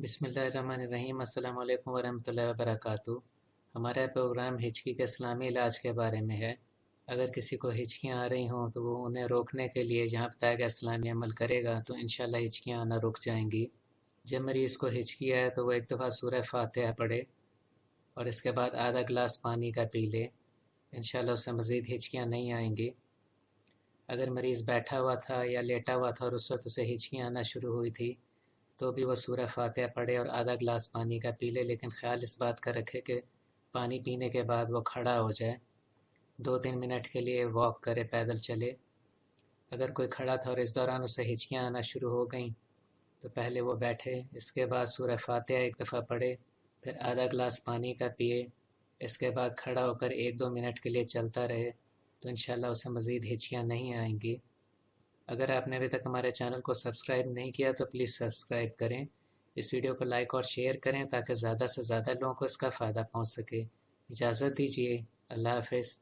बिस्मिल्लाहिर्रहमानिर्रहीम। अस्सलाम वालेकुम वरहमतुल्लाहि वबरकातुहू। हमारा प्रोग्राम हिचकी के इस्लामी इलाज के बारे में है। अगर किसी को हिचकियाँ आ रही हों तो वो उन्हें रोकने के लिए जहाँ बताया गया इस्लामी अमल करेगा तो इंशाल्लाह हिचकियाँ आना रुक जाएंगी। जब मरीज़ को हिचकी आए तो वो एक दफ़ा सूरह फातिहा पढ़े और इसके बाद आधा गिलास पानी का पी ले। इंशाल्लाह उससे मज़ीद हिचकियाँ नहीं आएंगी। अगर मरीज़ बैठा हुआ था या लेटा हुआ था और उस वक्त उसे हिचकियाँ आना शुरू हुई थी तो भी वो सूरह फातिहा पढ़े और आधा गिलास पानी का पी ले, लेकिन ख्याल इस बात का रखे कि पानी पीने के बाद वो खड़ा हो जाए। 2-3 मिनट के लिए वॉक करे, पैदल चले। अगर कोई खड़ा था और इस दौरान उसे हिचकियाँ आना शुरू हो गईं तो पहले वो बैठे, इसके बाद सूरह फातिहा एक दफ़ा पढ़े, फिर आधा गिलास पानी का पिए, इसके बाद खड़ा होकर 1-2 मिनट के लिए चलता रहे तो इंशाल्लाह उसे मज़ीद हिचकियाँ नहीं आएंगी। अगर आपने अभी तक हमारे चैनल को सब्सक्राइब नहीं किया तो प्लीज़ सब्सक्राइब करें। इस वीडियो को लाइक और शेयर करें ताकि ज़्यादा से ज़्यादा लोगों को इसका फ़ायदा पहुंच सके। इजाज़त दीजिए। अल्लाह हाफ़िज़।